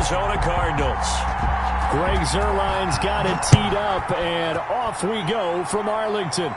Arizona Cardinals. Greg Zuerlein's got it teed up, and off we go from Arlington.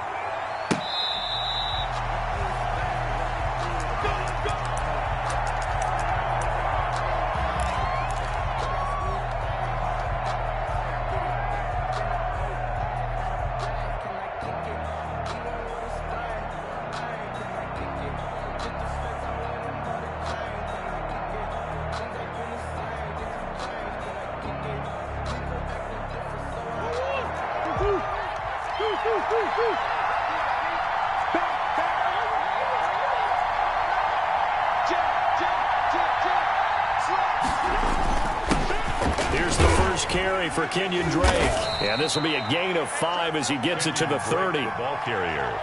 Here's the first carry for Kenyon Drake. And this will be a gain of 5 as he gets it to the 30. Ball carrier.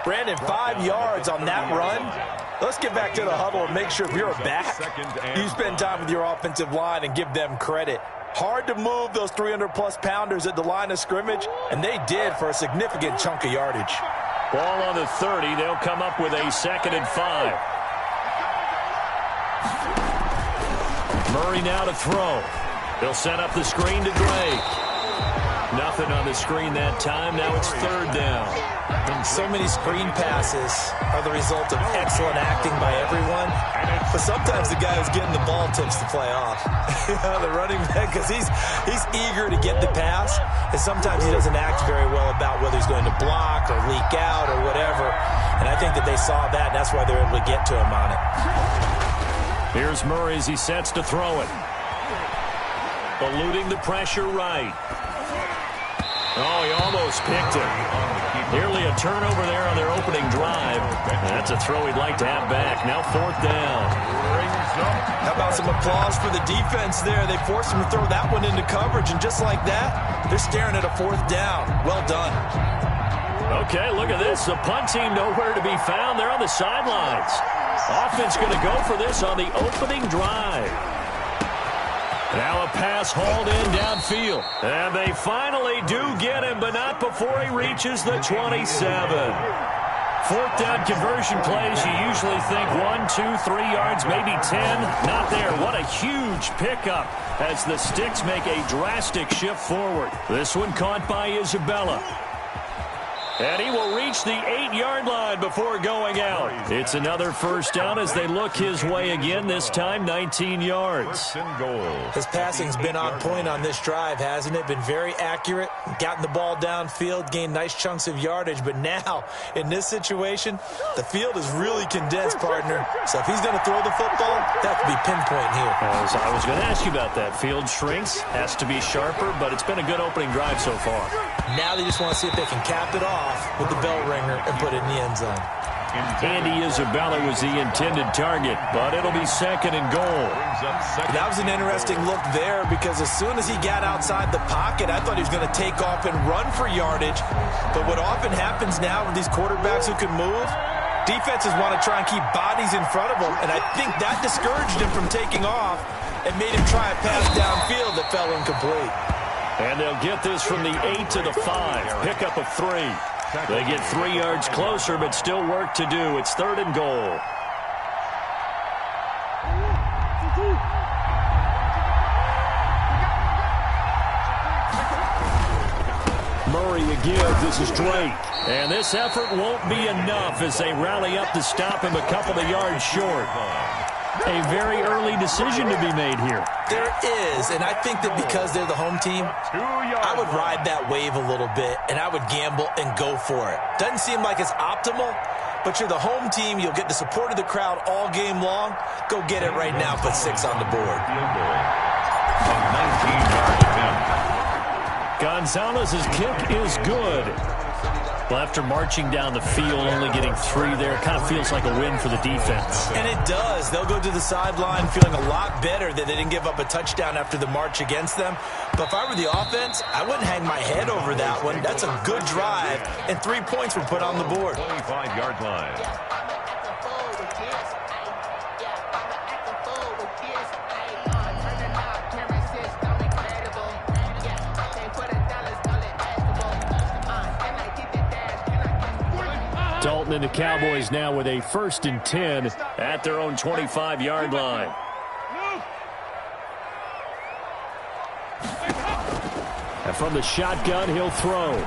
Brandon, 5 yards on that run. Let's get back to the huddle and make sure if you're a back, you spend time with your offensive line and give them credit. Hard to move those 300-plus pounders at the line of scrimmage, and they did for a significant chunk of yardage. Ball on the 30. They'll come up with a 2nd and 5. Murray now to throw. They'll set up the screen to Drake. Nothing on the screen that time. Now it's 3rd down. And so many screen passes are the result of excellent acting by everyone. But sometimes the guy who's getting the ball tips the play off. The running back, because he's eager to get the pass. And sometimes he doesn't act very well about whether he's going to block or leak out or whatever. And I think that they saw that, and that's why they were able to get to him on it. Here's Murray as he sets to throw it. Eluding the pressure right. Oh, he almost picked it. Nearly a turnover there on their opening drive. That's a throw he'd like to have back. Now 4th down. How about some applause for the defense there? They forced him to throw that one into coverage, and just like that, they're staring at a 4th down. Well done. Okay, look at this. The punt team nowhere to be found. They're on the sidelines. Offense going to go for this on the opening drive. Now a pass hauled in downfield. And they finally do get him, but not before he reaches the 27. 4th down conversion plays, you usually think 1, 2, 3 yards, maybe 10. Not there. What a huge pickup as the Sticks make a drastic shift forward. This one caught by Isabella. And he will reach the 8-yard line before going out. It's another 1st down as they look his way again, this time 19 yards. His passing's been on point on this drive, hasn't it? Been very accurate, gotten the ball downfield, gained nice chunks of yardage. But now, in this situation, the field is really condensed, partner. So if he's going to throw the football, that could be pinpoint here. I was going to ask you about that. Field shrinks, has to be sharper, but it's been a good opening drive so far. Now they just want to see if they can cap it off with the bell ringer and put it in the end zone. Andy Isabella was the intended target, but it'll be 2nd and goal. That was an interesting look there because as soon as he got outside the pocket, I thought he was going to take off and run for yardage. But what often happens now with these quarterbacks who can move, defenses want to try and keep bodies in front of them, and I think that discouraged him from taking off and made him try a pass downfield that fell incomplete. And they'll get this from the 8 to the 5. Pickup of 3. They get 3 yards closer, but still work to do. It's 3rd and goal. Murray again. This is Drake. And this effort won't be enough as they rally up to stop him a couple of yards short. A very early decision to be made here. There is, and I think that because they're the home team, I would ride that wave a little bit, and I would gamble and go for it. Doesn't seem like it's optimal, but you're the home team. You'll get the support of the crowd all game long. Go get it right now. Put 6 on the board. Gonzalez's kick is good. Well, after marching down the field, only getting 3 there, kind of feels like a win for the defense. And it does. They'll go to the sideline feeling a lot better that they didn't give up a touchdown after the march against them. But if I were the offense, I wouldn't hang my head over that one. That's a good drive, and 3 points were put on the board. 25-yard line. Dalton and the Cowboys now with a 1st and 10 at their own 25-yard line. And from the shotgun, he'll throw.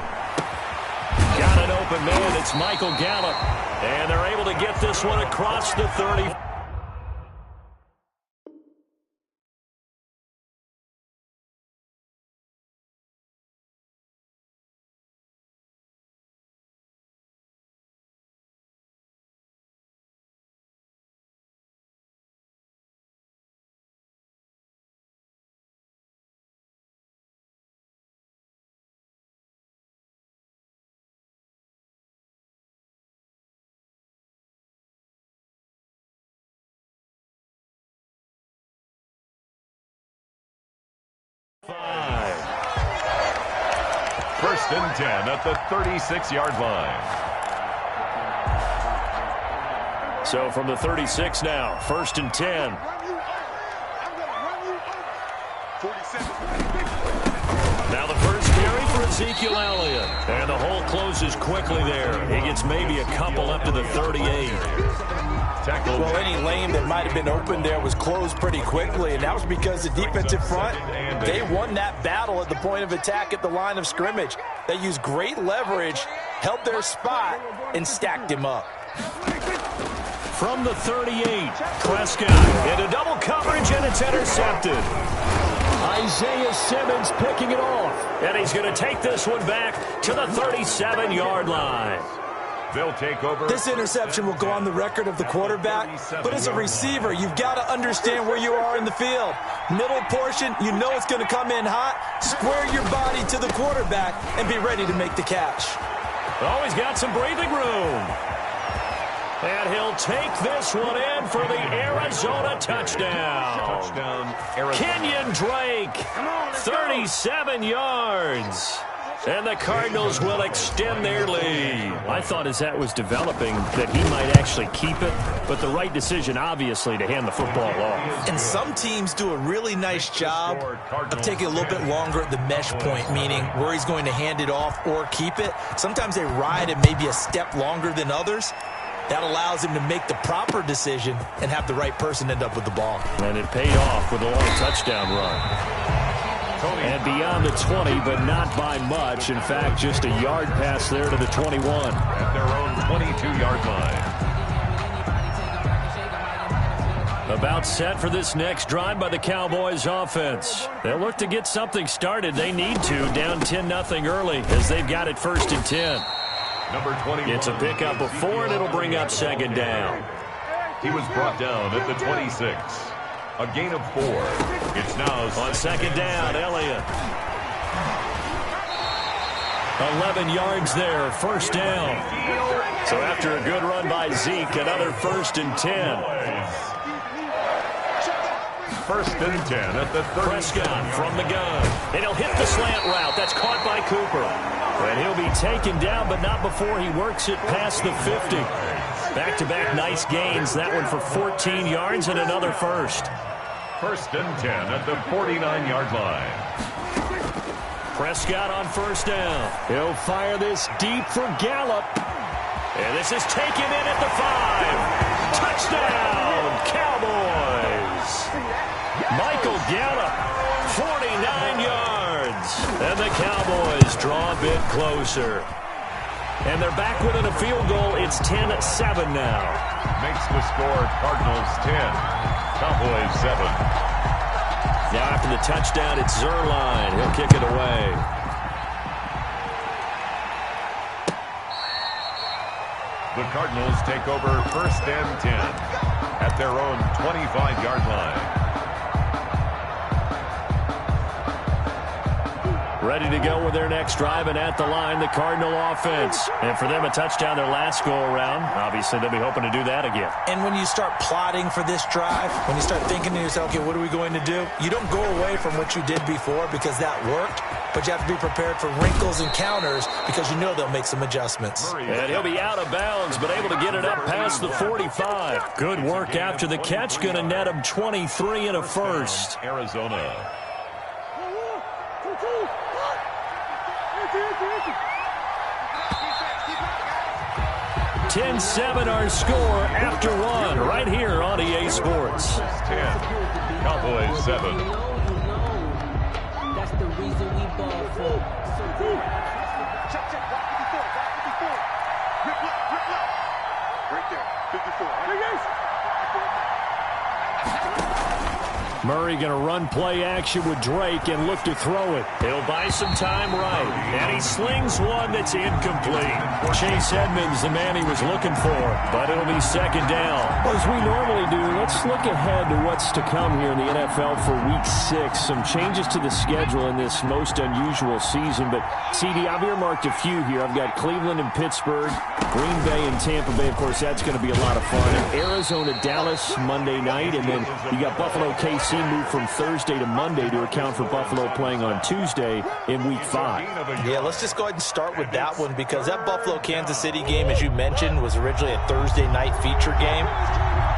Got an open man. It's Michael Gallup. And they're able to get this one across the 30. First and 10 at the 36-yard line. So from the 36 now, first and 10. Now the first carry for Ezekiel Elliott. And the hole closes quickly there. He gets maybe a couple up to the 38. Well, any lane that might have been open there was closed pretty quickly, and that was because the defensive front, they won that battle at the point of attack at the line of scrimmage. They used great leverage, held their spot, and stacked him up. From the 38, Prescott into double coverage, and it's intercepted. Isaiah Simmons picking it off. And he's going to take this one back to the 37-yard line. They'll take over. This interception will go on the record of the quarterback, but as a receiver, you've got to understand where you are in the field. Middle portion, you know it's going to come in hot. Square your body to the quarterback and be ready to make the catch. Oh, he's got some breathing room. And he'll take this one in for the Arizona touchdown. Kenyon Drake, 37 yards. And the Cardinals will extend their lead. I thought as that was developing that he might actually keep it, but the right decision, obviously, to hand the football off. And some teams do a really nice job of taking a little bit longer at the mesh point, meaning where he's going to hand it off or keep it. Sometimes they ride it maybe a step longer than others. That allows him to make the proper decision and have the right person end up with the ball. And it paid off with a long touchdown run. And beyond the 20, but not by much. In fact, just a yard pass there to the 21. At their own 22-yard line. About set for this next drive by the Cowboys offense. They'll look to get something started. They need to, down 10-0 early as they've got it first and 10. Number 21. It's a pickup of 4, and it'll bring up second down. He was brought down at the 26. A gain of 4. It's now on second down, Elliott. 11 yards there, first down. So after a good run by Zeke, another first and 10. First and 10 at the 30. Prescott from the gun. And he'll hit the slant route. That's caught by Cooper. And he'll be taken down, but not before he works it past the 50. Back-to-back nice gains. That one for 14 yards and another first. First and 10 at the 49-yard line. Prescott on first down. He'll fire this deep for Gallup. And this is taken in at the 5. Touchdown, Cowboys. Michael Gallup, 49 yards. And the Cowboys draw a bit closer. And they're back within a field goal. It's 10-7 now. Makes the score Cardinals 10, Cowboys 7. Now after the touchdown, it's Zerline. He'll kick it away. The Cardinals take over first and 10 at their own 25-yard line. Ready to go with their next drive, and at the line, the Cardinal offense. And for them, a touchdown their last go-around. Obviously, they'll be hoping to do that again. And when you start plotting for this drive, when you start thinking to yourself, okay, what are we going to do? You don't go away from what you did before because that worked, but you have to be prepared for wrinkles and counters because you know they'll make some adjustments. And he'll be out of bounds, but able to get it up past the 45. Good work after the catch. Going to net him 23 and a first. Arizona. 10-7 our score after one right here on EA Sports. 10, Cowboys 7. the reason we ball for. Check, 54, 54. Rip left. Right there, 54. Murray going to run play action with Drake and look to throw it. He'll buy some time right. And he slings one that's incomplete. Chase Edmonds, the man he was looking for. But it'll be second down. Well, as we normally do, let's look ahead to what's to come here in the NFL for Week 6. Some changes to the schedule in this most unusual season. But, CD, I've earmarked a few here. I've got Cleveland and Pittsburgh, Green Bay and Tampa Bay. Of course, that's going to be a lot of fun. And Arizona, Dallas, Monday night. And then you got Buffalo, KC moved from Thursday to Monday to account for Buffalo playing on Tuesday in Week 5. Yeah, let's just go ahead and start with that one because that Buffalo-Kansas City game, as you mentioned, was originally a Thursday night feature game.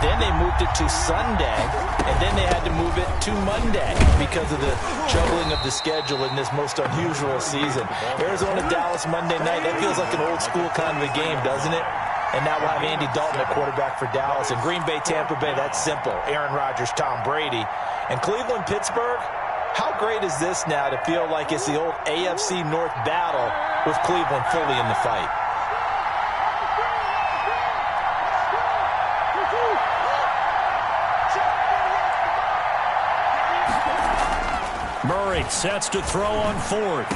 Then they moved it to Sunday, and then they had to move it to Monday because of the juggling of the schedule in this most unusual season. Arizona-Dallas Monday night, that feels like an old-school kind of a game, doesn't it? And now we'll have Andy Dalton at quarterback for Dallas. And Green Bay, Tampa Bay, that's simple. Aaron Rodgers, Tom Brady. And Cleveland, Pittsburgh, how great is this now to feel like it's the old AFC North battle with Cleveland fully in the fight? Murray sets to throw on fourth.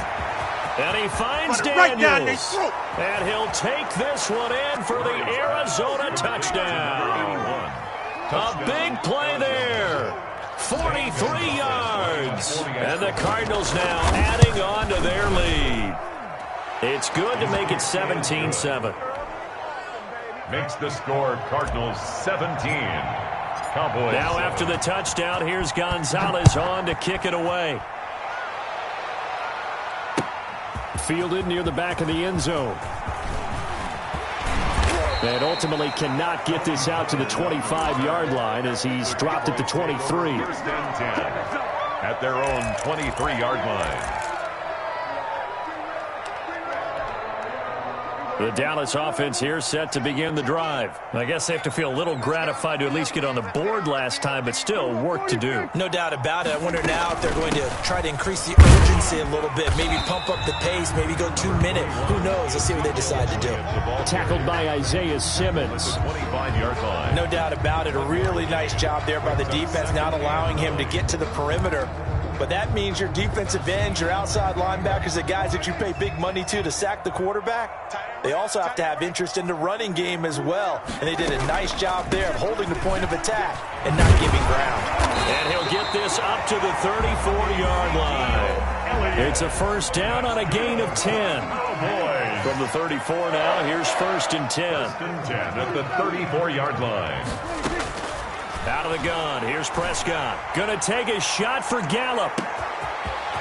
And he finds Daniels. And he'll take this one in for the Arizona touchdown. A big play there. 43 yards. And the Cardinals now adding on to their lead. It's good to make it 17-7. Makes the score Cardinals 17. Cowboys. Now after the touchdown, here's Gonzalez on to kick it away. Fielded near the back of the end zone. And ultimately cannot get this out to the 25-yard line as he's dropped at the 23. First and 10 at their own 23-yard line. The Dallas offense here set to begin the drive. I guess they have to feel a little gratified to at least get on the board last time, but still work to do. No doubt about it. I wonder now if they're going to try to increase the urgency a little bit, maybe pump up the pace, maybe go 2 minute. Who knows? Let's see what they decide to do. Tackled by Isaiah Simmons. 25-yard line. No doubt about it. A really nice job there by the defense, not allowing him to get to the perimeter. But that means your defensive ends, your outside linebackers, the guys that you pay big money to sack the quarterback, they also have to have interest in the running game as well. And they did a nice job there of holding the point of attack and not giving ground. And he'll get this up to the 34-yard line. It's a first down on a gain of 10. From the 34 now, here's first and 10. First and 10 at the 34-yard line. Out of the gun, here's Prescott. Gonna take a shot for Gallup.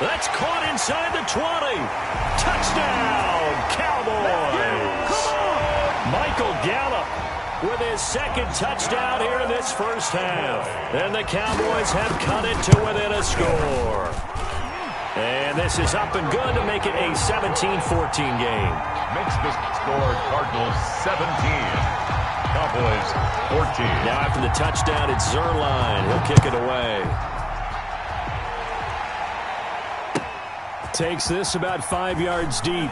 That's caught inside the 20. Touchdown, Cowboys. Michael Gallup with his second touchdown here in this first half. And the Cowboys have cut it to within a score. And this is up and good to make it a 17-14 game. Makes the score Cardinals 17. Cowboys 14. Now after the touchdown, it's Zerline. He'll kick it away. Takes this about 5 yards deep.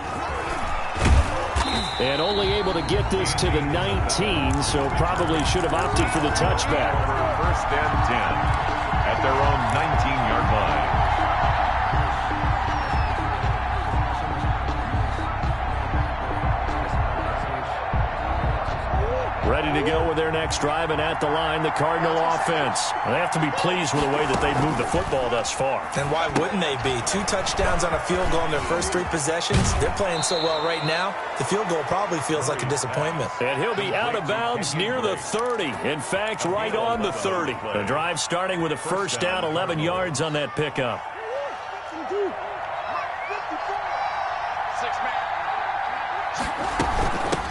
And only able to get this to the 19, so probably should have opted for the touchback. First and 10 at their own 19-yard line. Ready to go with their next drive, and at the line, the Cardinal offense. They have to be pleased with the way that they've moved the football thus far. And why wouldn't they be? 2 touchdowns on a field goal in their first 3 possessions. They're playing so well right now, the field goal probably feels like a disappointment. And he'll be out of bounds near the 30. In fact, right on the 30. The drive starting with a first down, 11 yards on that pickup.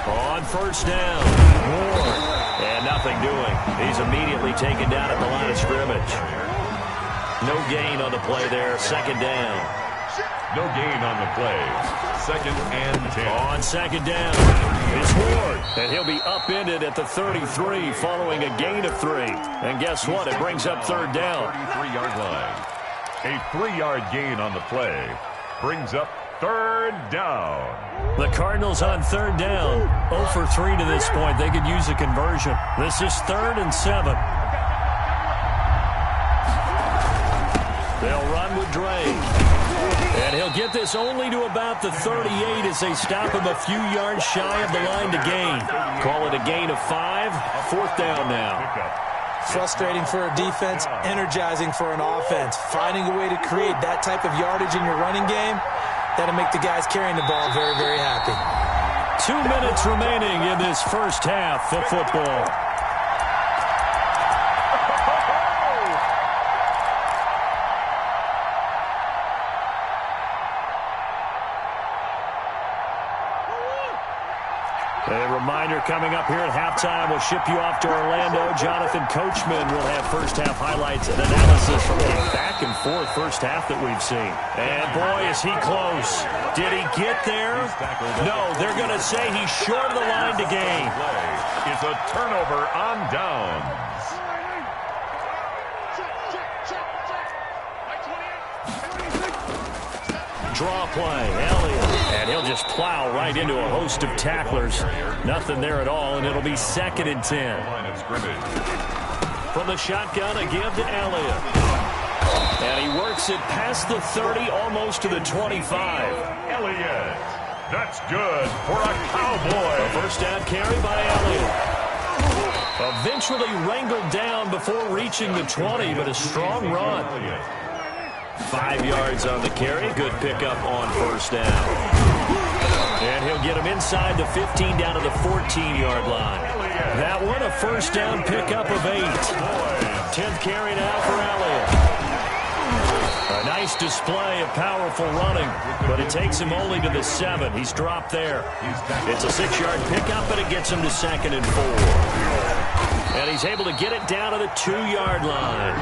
On first down, Ward, and nothing doing. He's immediately taken down at the line of scrimmage. No gain on the play there, second down. No gain on the play. Second and 10. On second down, it's Ward, and he'll be upended at the 33 following a gain of 3. And guess what? It brings up third down. 33-yard line. A 3-yard gain on the play brings up third down. The Cardinals on third down. 0 for 3 to this point. They could use a conversion. This is 3rd and 7. They'll run with Drake. And he'll get this only to about the 38 as they stop him a few yards shy of the line to gain. Call it a gain of 5. 4th down now. Frustrating for a defense, energizing for an offense. Finding a way to create that type of yardage in your running game, that'll make the guys carrying the ball very, very happy. 2 minutes remaining in this first half of football. A reminder coming up here at halftime, we'll ship you off to Orlando. Jonathan Coachman will have first-half highlights and analysis from a back-and-forth first half that we've seen. And, boy, is he close. Did he get there? No, they're going to say he's short of the line to gain. It's a turnover on downs. Draw play, Elliott. And he'll just plow right into a host of tacklers. Nothing there at all, and it'll be 2nd and 10. From the shotgun, a give to Elliott. And he works it past the 30, almost to the 25. Elliott. That's good for a Cowboy. A first down carry by Elliott. Eventually wrangled down before reaching the 20, but a strong run. 5 yards on the carry. Good pickup on first down. And he'll get him inside the 15 down to the 14-yard line. That one a first down pickup of 8. 10th carry now for Elliott. A nice display of powerful running, but it takes him only to the 7. He's dropped there. It's a 6-yard pickup, but it gets him to 2nd and 4. And he's able to get it down to the 2-yard line.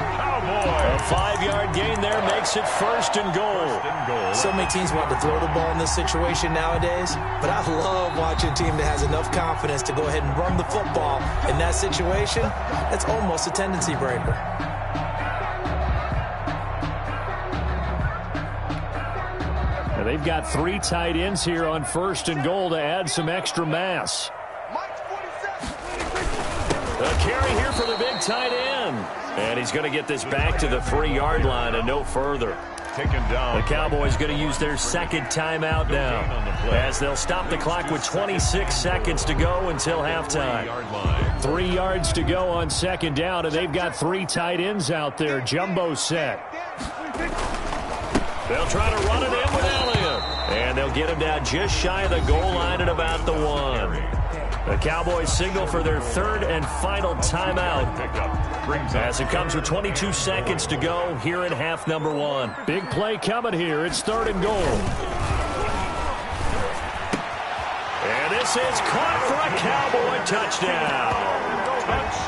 A 5-yard gain there makes it 1st and goal. So many teams want to throw the ball in this situation nowadays, but I love watching a team that has enough confidence to go ahead and run the football in that situation. That's almost a tendency breaker. And they've got 3 tight ends here on 1st and goal to add some extra mass. A carry here for the big tight end. And he's going to get this back to the 3-yard line and no further. Taken down. The Cowboys going to use their 2nd timeout now, as they'll stop the clock with 26 seconds to go until halftime. 3 yards to go on 2nd down, and they've got 3 tight ends out there. Jumbo set. They'll try to run it in with Elliott. And they'll get him down just shy of the goal line at about the 1. The Cowboys signal for their 3rd and final timeout as it comes with 22 seconds to go here in half number 1. Big play coming here. It's 3rd and goal. And this is caught for a Cowboy touchdown.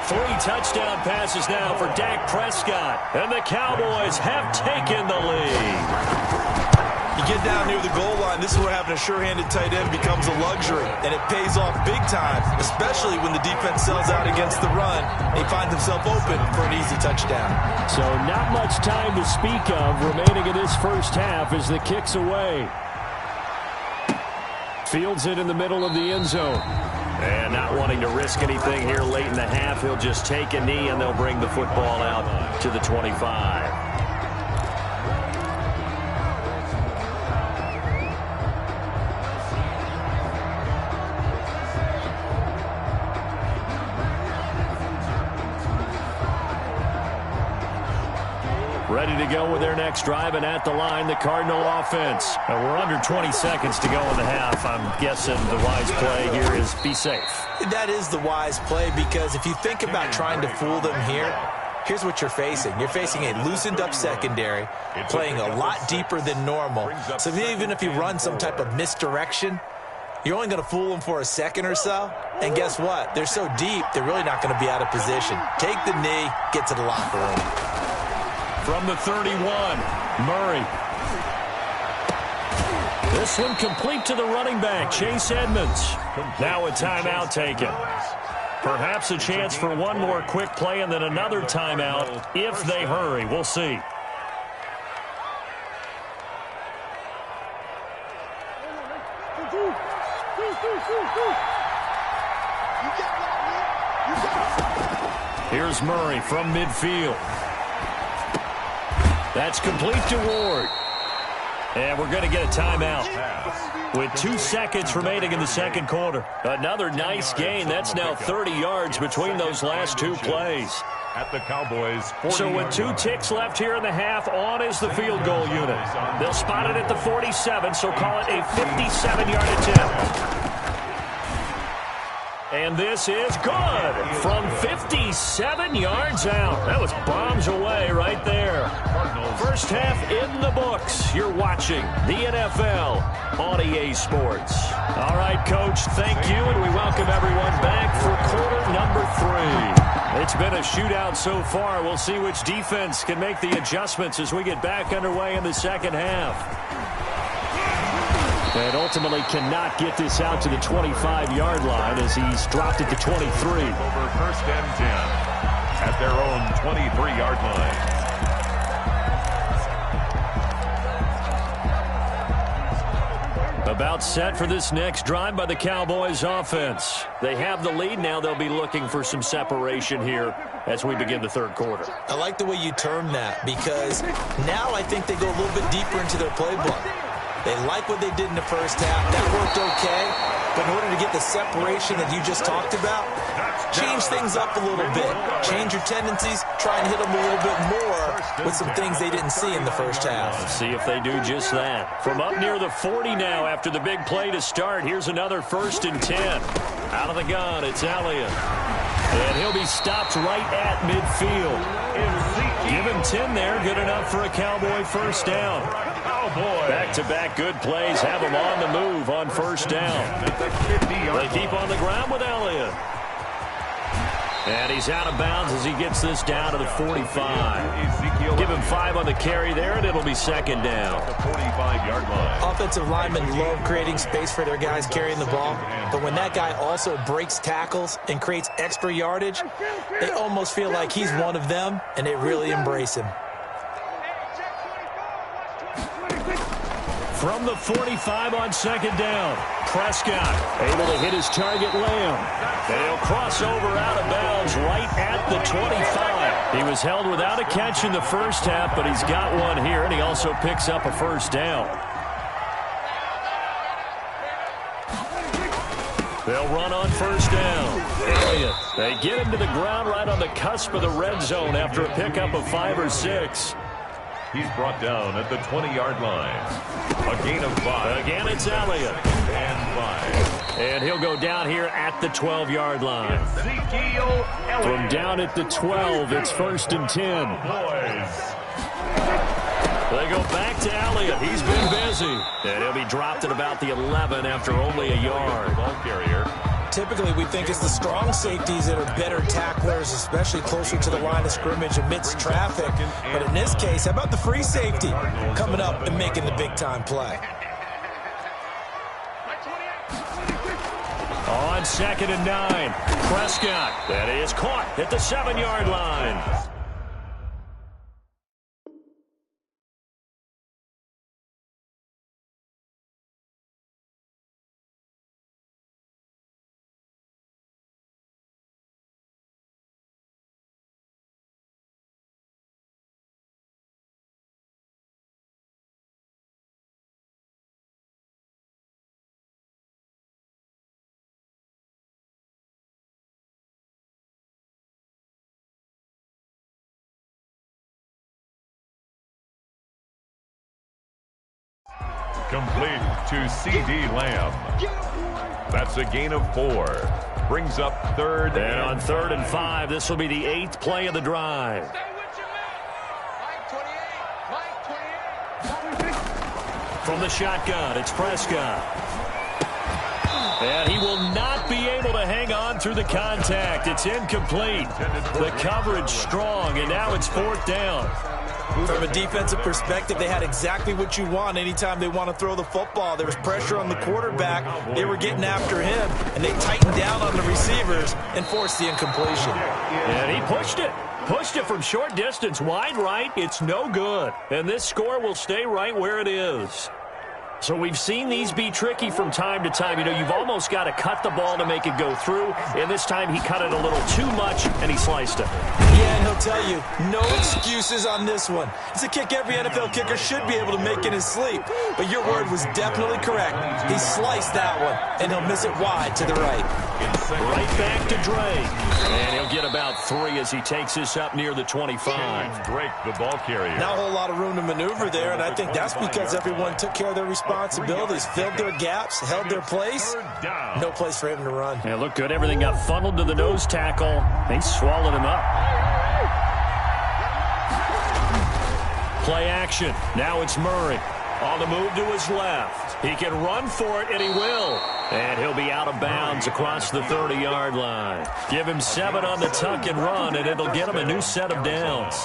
3 touchdown passes now for Dak Prescott. And the Cowboys have taken the lead. You get down near the goal line, this is where having a sure-handed tight end becomes a luxury, and it pays off big time, especially when the defense sells out against the run. He finds himself open for an easy touchdown. So not much time to speak of remaining in this first half as the kick's away. Fields it in the middle of the end zone. And not wanting to risk anything here late in the half, he'll just take a knee and they'll bring the football out to the 25. Ready to go with their next drive, and at the line, the Cardinal offense. We're under 20 seconds to go in the half. I'm guessing the wise play here is be safe. That is the wise play, because if you think about trying to fool them here, here's what you're facing. You're facing a loosened-up secondary, playing a lot deeper than normal. So even if you run some type of misdirection, you're only going to fool them for a second or so. And guess what? They're so deep, they're really not going to be out of position. Take the knee, get to the locker room. From the 31, Murray. This one complete to the running back, Chase Edmonds. Now a timeout taken. Perhaps a chance for one more quick play and then another timeout if they hurry. We'll see. Here's Murray from midfield. That's complete to Ward. And we're going to get a timeout with 2 seconds remaining in the second quarter. Another nice gain. That's now 30 yards between those last 2 plays. At the Cowboys, so with 2 ticks left here in the half, on is the field goal unit. They'll spot it at the 47, so call it a 57-yard attempt. And this is good from 57 yards out. That was bombs away right there. First half in the books. You're watching the NFL on EA Sports. All right, Coach, thank you, and we welcome everyone back for quarter number 3. It's been a shootout so far. We'll see which defense can make the adjustments as we get back underway in the second half. And ultimately cannot get this out to the 25-yard line as he's dropped it to 23. Over first and 10 at their own 23-yard line. About set for this next drive by the Cowboys offense. They have the lead now. They'll be looking for some separation here as we begin the third quarter. I like the way you term that because now I think they go a little bit deeper into their playbook. They like what they did in the first half. That worked okay. But in order to get the separation that you just talked about, change things up a little bit. Change your tendencies. Try and hit them a little bit more with some things they didn't see in the first half. See if they do just that. From up near the 40 now after the big play to start, here's another 1st and 10. Out of the gun, it's Elliott. And he'll be stopped right at midfield. Give him 10 there. Good enough for a Cowboy first down. Back-to-back good plays have him on the move on first down. They keep on the ground with Elliott. And he's out of bounds as he gets this down to the 45. Give him 5 on the carry there, and it'll be second down. 45-yard line. Offensive linemen love creating space for their guys carrying the ball, but when that guy also breaks tackles and creates extra yardage, they almost feel like he's one of them, and they really embrace him. From the 45 on second down, Prescott able to hit his target, Lamb. And he'll cross over out of bounds right at the 25. He was held without a catch in the first half, but he's got one here, and he also picks up a first down. They'll run on first down. Elliott, they get him to the ground right on the cusp of the red zone after a pickup of 5 or 6. He's brought down at the 20-yard line. A gain of 5. Again, it's Elliott. And 5. And he'll go down here at the 12-yard line. From down at the 12, it's 1st and 10. They go back to Elliott. He's been busy. And he'll be dropped at about the 11 after only a yard. Ball carrier. Typically, we think it's the strong safeties that are better tacklers, especially closer to the line of scrimmage amidst traffic. But in this case, how about the free safety coming up and making the big-time play? On 2nd and 9, Prescott. That is caught at the 7-yard line. Complete to C.D. Lamb. That's a gain of 4. Brings up 3rd. And on 3rd and 5, this will be the 8th play of the drive. From the shotgun, it's Prescott. And he will not be able to hang on through the contact. It's incomplete. The coverage strong, and now it's 4th down. From a defensive perspective, they had exactly what you want anytime they want to throw the football. There was pressure on the quarterback. They were getting after him, and they tightened down on the receivers and forced the incompletion. And he pushed it. Pushed it from short distance, wide right. It's no good. And this score will stay right where it is. So we've seen these be tricky from time to time. You know, you've almost got to cut the ball to make it go through. And this time he cut it a little too much, and he sliced it. Yeah, and he'll tell you, no excuses on this one. It's a kick every NFL kicker should be able to make in his sleep. But your word was definitely correct. He sliced that one, and he'll miss it wide to the right. Right back to Drake. And he'll get about 3 as he takes this up near the 25. Drake, the ball carrier. Not a whole lot of room to maneuver there, and I think that's because everyone took care of their responsibilities, filled their gaps, held their place. No place for him to run. Yeah, looked good. Everything got funneled to the nose tackle. They swallowed him up. Play action. Now it's Murray. On the move to his left. He can run for it, and he will. And he'll be out of bounds across the 30-yard line. Give him 7 on the tuck and run, and it'll get him a new set of downs.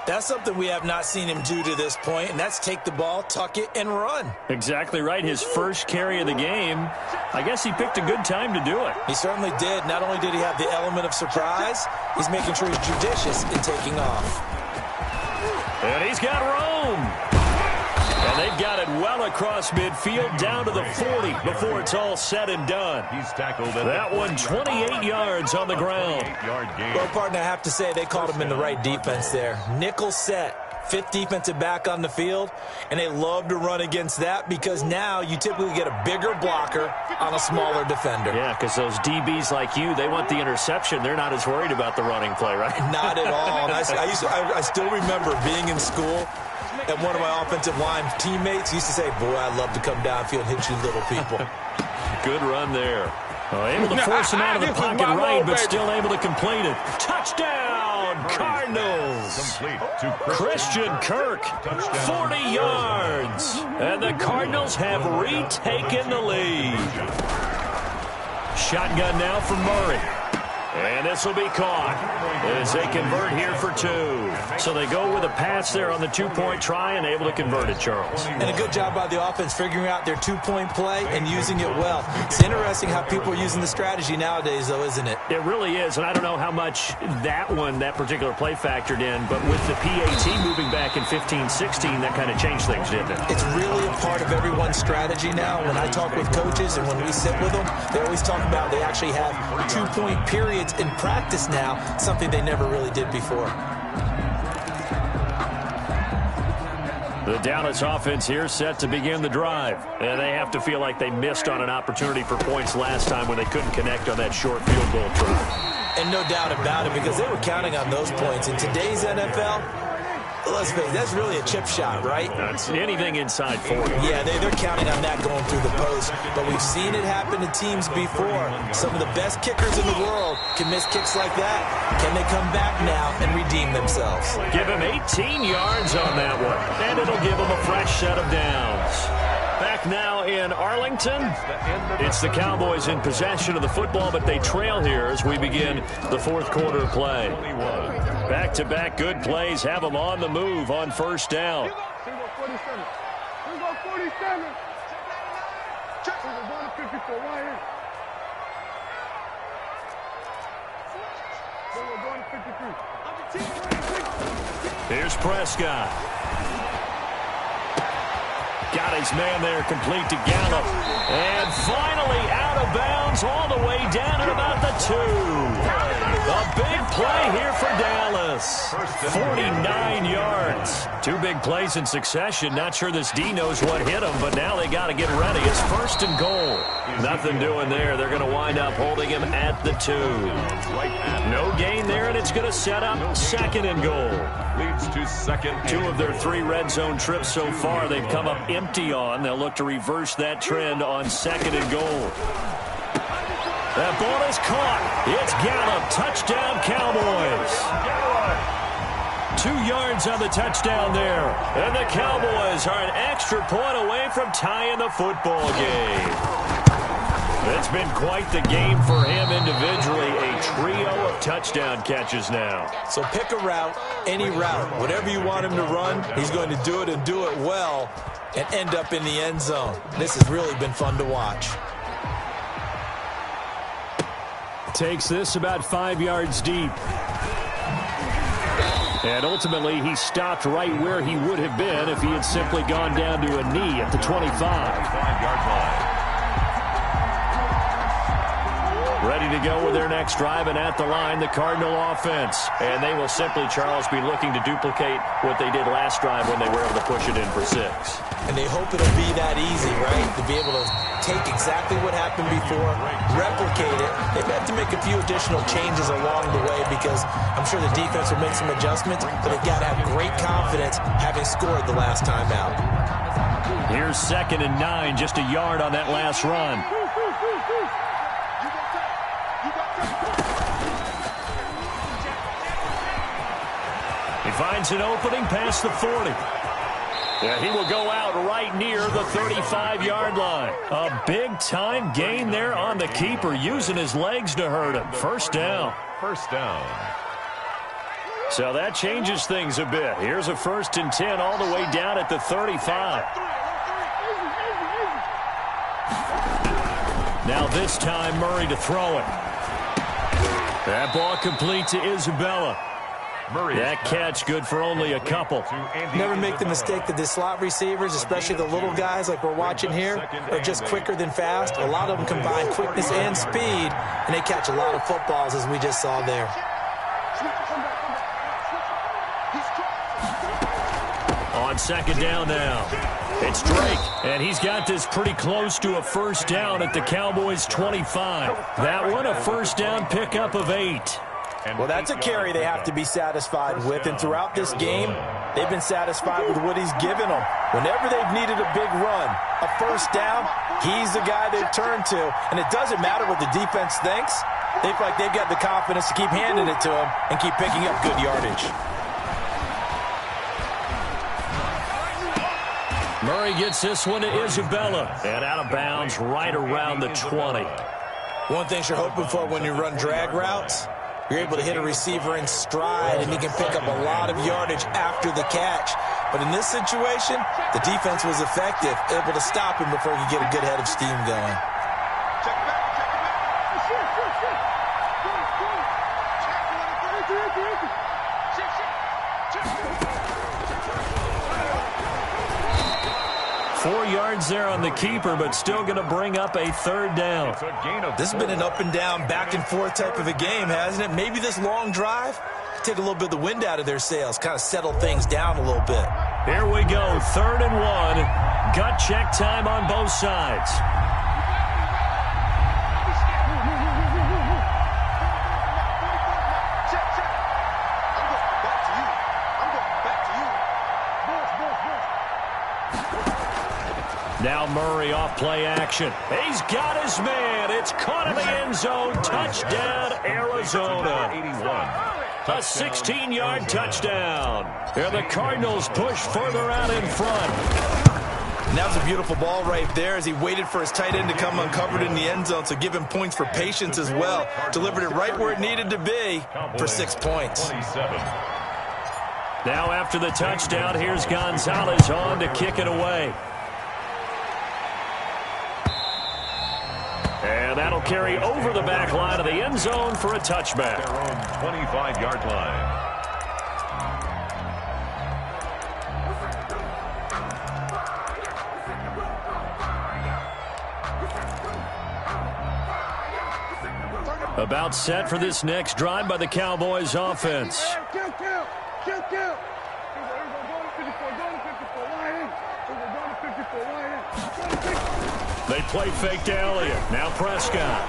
That's something we have not seen him do to this point, and that's take the ball, tuck it, and run. Exactly right. His first carry of the game. I guess he picked a good time to do it. He certainly did. Not only did he have the element of surprise, he's making sure he's judicious in taking off. And he's got room. And they've got it well across midfield down to the 40 before it's all said and done. He's tackled at that one 28 yards on the ground. Well, partner, I have to say they called him in the right defense there. Nickel set. 5th defensive back on the field, and they love to run against that because now you typically get a bigger blocker on a smaller defender. Yeah, because those DBs like you, they want the interception. They're not as worried about the running play, right? Not at all. And I still remember being in school, and one of my offensive line teammates used to say, boy, I'd love to come downfield and hit you little people. Good run there. Able to force him out of the pocket right, but still able to complete it. Touchdown, Cardinals. Christian Kirk, 40 yards. And the Cardinals have retaken the lead. Shotgun now for Murray. And this will be caught as they convert here for 2. So they go with a pass there on the 2-point try and able to convert it, Charles. And a good job by the offense figuring out their 2-point play and using it well. It's interesting how people are using the strategy nowadays, though, isn't it? It really is, and I don't know how much that particular play factored in, but with the PAT moving back in 15-16, that kind of changed things, didn't it? It's really a part of everyone's strategy now. When I talk with coaches and when we sit with them, they always talk about they actually have 2-point periods in practice now, something they never really did before. The Dallas offense here set to begin the drive. And they have to feel like they missed on an opportunity for points last time when they couldn't connect on that short field goal try. And no doubt about it, because they were counting on those points. In today's NFL, let's face it, that's really a chip shot, right? That's anything inside 40. Yeah, they're counting on that going through the post. But we've seen it happen to teams before. Some of the best kickers in the world can miss kicks like that. Can they come back now and redeem themselves? Give him 18 yards on that one. And it'll give him a fresh set of downs. Back now in Arlington. It's the Cowboys in possession of the football, but they trail here as we begin the 4th quarter play. Back-to-back good plays have them on the move on first down. Here go 47. Here go 47. Check. Here go 154 right here. Here go 153. Here's Prescott. Got his man there complete to Gallup. And finally out of bounds all the way down at about the 2. A big play here for Dallas. 49 yards. 2 big plays in succession. Not sure this D knows what hit him, but now they got to get ready. It's 1st and goal. Nothing doing there. They're going to wind up holding him at the 2. No gain there, and it's going to set up 2nd and goal. Leads to 2nd. 2 of their 3 red zone trips so far they've come up empty on. They'll look to reverse that trend on 2nd and goal. That ball is caught. It's Gallup. Touchdown, Cowboys. 2 yards on the touchdown there. And the Cowboys are an extra point away from tying the football game. It's been quite the game for him individually. A trio of touchdown catches now. So pick a route, any route. Whatever you want him to run, he's going to do it and do it well and end up in the end zone. This has really been fun to watch. Takes this about 5 yards deep. And ultimately, he stopped right where he would have been if he had simply gone down to a knee at the 25. 25-yard line. Ready to go with their next drive, and at the line, the Cardinal offense. And they will simply, Charles, be looking to duplicate what they did last drive when they were able to push it in for 6. And they hope it'll be that easy, right? To be able to take exactly what happened before, replicate it. They've had to make a few additional changes along the way because I'm sure the defense will make some adjustments, but they've got to have great confidence having scored the last time out. Here's 2nd and 9, just a yard on that last run. He finds an opening past the 40. Yeah, he will go out right near the 35-yard line. A big-time gain there on the keeper, using his legs to hurt him. First down. First down. So that changes things a bit. Here's a 1st and 10 all the way down at the 35. Now this time, Murray to throw it. That ball complete to Isabella. That catch good for only a couple. Never make the mistake that the slot receivers, especially the little guys like we're watching here, are just quicker than fast. A lot of them combine quickness and speed, and they catch a lot of footballs, as we just saw there. On 2nd down now, it's Drake, and he's got this pretty close to a first down at the Cowboys' 25. That one a first down pickup of 8. Well, that's a carry they have to be satisfied with, and throughout this game, they've been satisfied with what he's given them. Whenever they've needed a big run, a first down, he's the guy they've turned to, and it doesn't matter what the defense thinks. They feel like they've got the confidence to keep handing it to him and keep picking up good yardage. Murray gets this one to Isabella, and out of bounds right around the 20. One thing you're hoping for when you run drag routes, you're able to hit a receiver in stride, and he can pick up a lot of yardage after the catch. But in this situation, the defense was effective, able to stop him before he could get a good head of steam going. 4 yards there on the keeper, but still going to bring up a 3rd down. This has been an up and down, back and forth type of a game, hasn't it? Maybe this long drive take a little bit of the wind out of their sails, kind of settle things down a little bit. Here we go, 3rd and 1. Gut check time on both sides. Now Murray off play action. He's got his man. It's caught in the end zone. Touchdown, Arizona. 81. A 16-yard touchdown. And the Cardinals push further out in front. And that was a beautiful ball right there as he waited for his tight end to come uncovered in the end zone, so give him points for patience as well. Delivered it right where it needed to be for 6 points. 27. Now after the touchdown, here's Gonzalez on to kick it away. And that'll carry over the back line of the end zone for a touchback. Their own 25-yard line. About set for this next drive by the Cowboys offense. They play fake to Elliott. Now Prescott.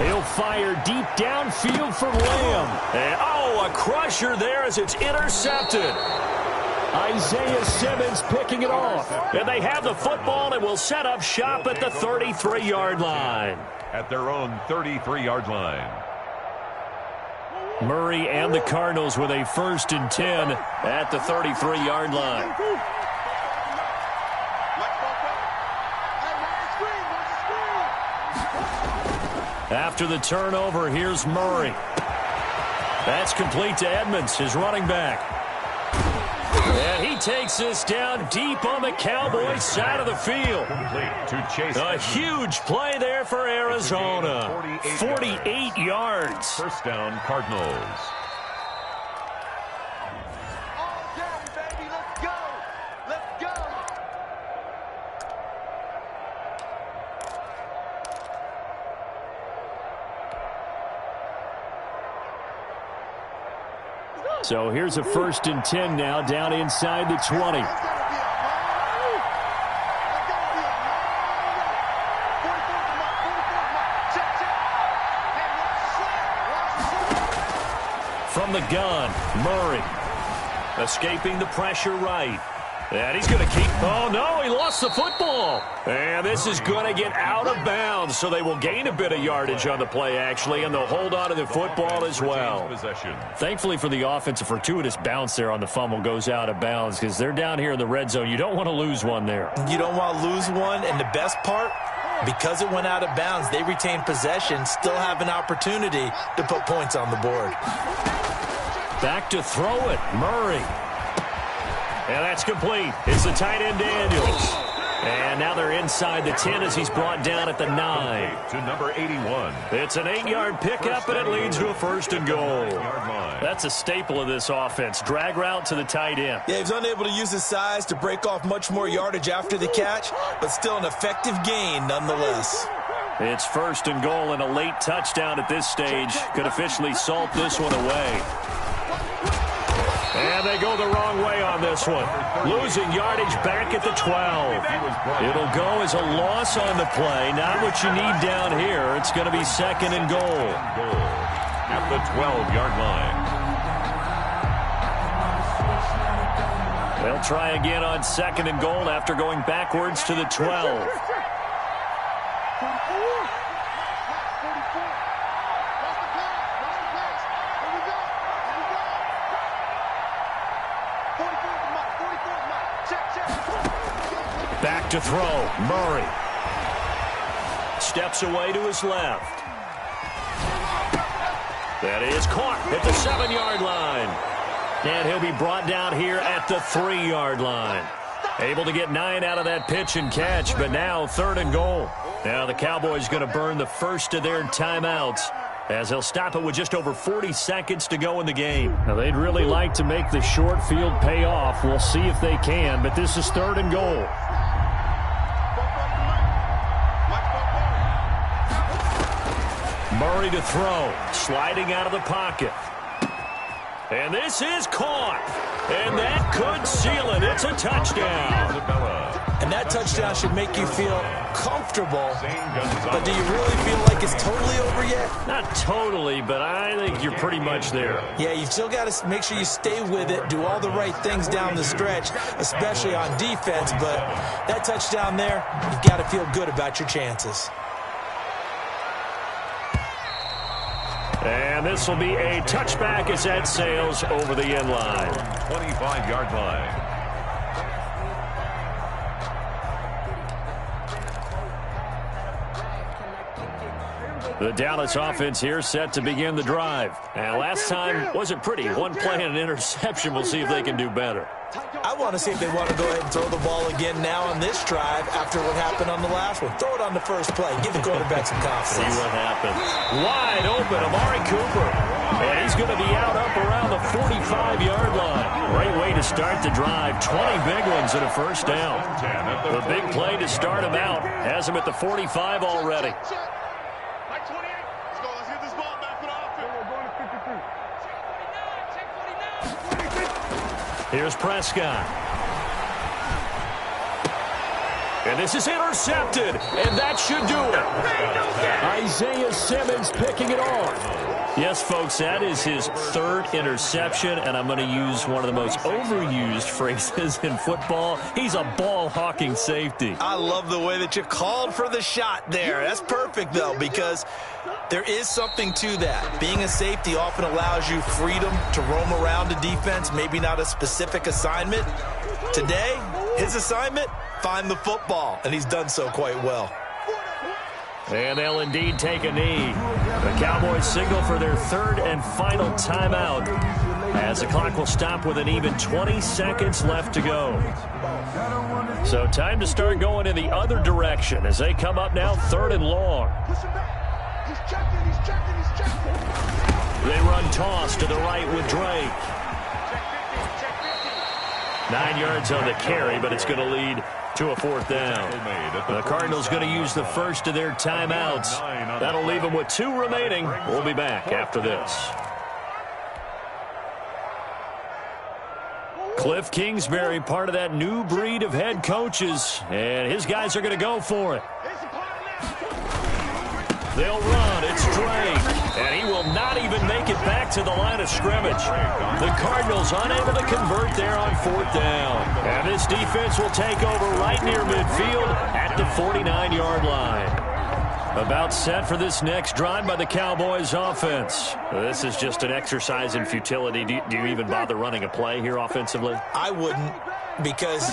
He'll fire deep downfield for Lamb. And, oh, a crusher there as it's intercepted. Isaiah Simmons picking it off. And they have the football and will set up shop at the 33-yard line. At their own 33-yard line. Murray and the Cardinals with a 1st and 10 at the 33-yard line. After the turnover, here's Murray. That's complete to Edmonds, his running back. And he takes this down deep on the Cowboys side of the field. To Chase. A huge play there for Arizona. 48 yards. First down, Cardinals. So here's a 1st and 10 now, down inside the 20. From the gun, Murray. Escaping the pressure right. And he's going to keep... Oh, no, he lost the football. And this is going to get out of bounds, so they will gain a bit of yardage on the play, actually, and they'll hold on to the football as well. Thankfully for the offense, a fortuitous bounce there on the fumble goes out of bounds because they're down here in the red zone. You don't want to lose one there. You don't want to lose one, and the best part, because it went out of bounds, they retain possession, still have an opportunity to put points on the board. Back to throw it, Murray. And that's complete. It's the tight end, Daniels. And now they're inside the 10 as he's brought down at the 9. To number 81. It's an 8-yard pickup, and it leads to a 1st and goal. That's a staple of this offense. Drag route to the tight end. Yeah, he's unable to use his size to break off much more yardage after the catch, but still an effective gain nonetheless. It's 1st and goal and a late touchdown at this stage. Could officially salt this one away. And they go the wrong way on this one. Losing yardage back at the 12. It'll go as a loss on the play. Not what you need down here. It's going to be 2nd and goal. At the 12-yard line. They'll try again on 2nd and goal after going backwards to the 12. Back to throw, Murray. Steps away to his left. That is caught at the 7-yard line. And he'll be brought down here at the 3-yard line. Able to get 9 out of that pitch and catch, but now 3rd and goal. Now the Cowboys going to burn the first of their timeouts as they'll stop it with just over 40 seconds to go in the game. Now they'd really like to make the short field pay off. We'll see if they can, but this is 3rd and goal. Murray to throw, sliding out of the pocket. And this is caught. And that could seal it. It's a touchdown. And that touchdown should make you feel comfortable. But do you really feel like it's totally over yet? Not totally, but I think you're pretty much there. Yeah, you've still got to make sure you stay with it, do all the right things down the stretch, especially on defense. But that touchdown there, you've got to feel good about your chances. And this will be a touchback as that sails over the end line. 25-yard line. The Dallas offense here set to begin the drive. And last time wasn't pretty. One play and an interception. We'll see if they can do better. I want to see if they want to go ahead and throw the ball again now on this drive after what happened on the last one. Throw it on the first play. Give the quarterback some confidence. See what happens. Wide open, Amari Cooper. And he's going to be out up around the 45-yard line. Great way to start the drive. 20 big ones and a 1st down. The big play to start him out. Has him at the 45 already. Here's Prescott. And this is intercepted. And that should do it. Isaiah Simmons picking it off. Yes, folks, that is his 3rd interception, and I'm going to use one of the most overused phrases in football. He's a ball-hawking safety. I love the way that you called for the shot there. That's perfect, though, because there is something to that. Being a safety often allows you freedom to roam around a defense, maybe not a specific assignment. Today, his assignment, find the football, and he's done so quite well. And they'll indeed take a knee. The Cowboys signal for their 3rd and final timeout as the clock will stop with an even 20 seconds left to go. So time to start going in the other direction as they come up now 3rd and long. They run toss to the right with Drake. 9 yards on the carry, but it's going to lead to a 4th down. The Cardinals going to use the first of their timeouts. That'll leave them with 2 remaining. We'll be back after this. Cliff Kingsbury, part of that new breed of head coaches, and his guys are going to go for it. They'll run. It's Drake, and he will not even make it back to the line of scrimmage. The Cardinals unable to convert there on 4th down. And this defense will take over right near midfield at the 49-yard line. About set for this next drive by the Cowboys offense. This is just an exercise in futility. Do you even bother running a play here offensively? I wouldn't, because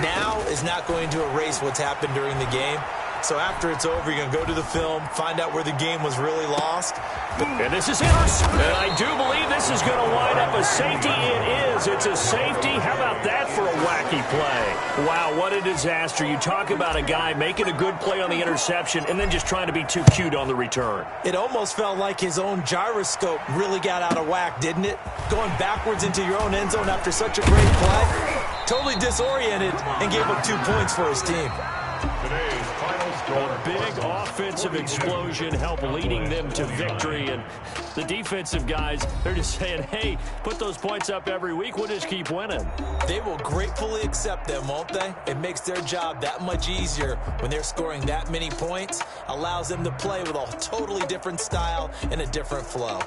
now is not going to erase what's happened during the game. So after it's over, you're going to go to the film, find out where the game was really lost. And this is intercepted. And I do believe this is going to wind up a safety. It is. It's a safety. How about that for a wacky play? Wow, what a disaster. You talk about a guy making a good play on the interception and then just trying to be too cute on the return. It almost felt like his own gyroscope really got out of whack, didn't it? Going backwards into your own end zone after such a great play. Totally disoriented and gave up 2 points for his team. Today's final score. A big offensive explosion helped leading them to victory. And the defensive guys, they're just saying, hey, put those points up every week. We'll just keep winning. They will gratefully accept them, won't they? It makes their job that much easier when they're scoring that many points. Allows them to play with a totally different style and a different flow.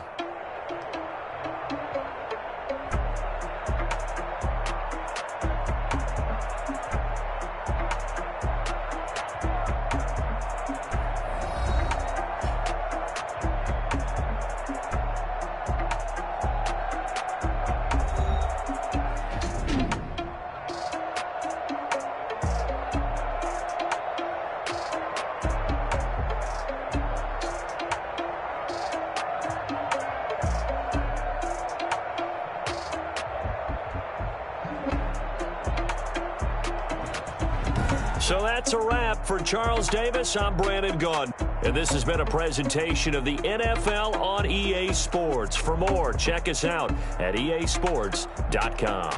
So that's a wrap for Charles Davis. I'm Brandon Gaudin. And this has been a presentation of the NFL on EA Sports. For more, check us out at easports.com.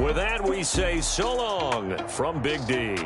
With that, we say so long from Big D.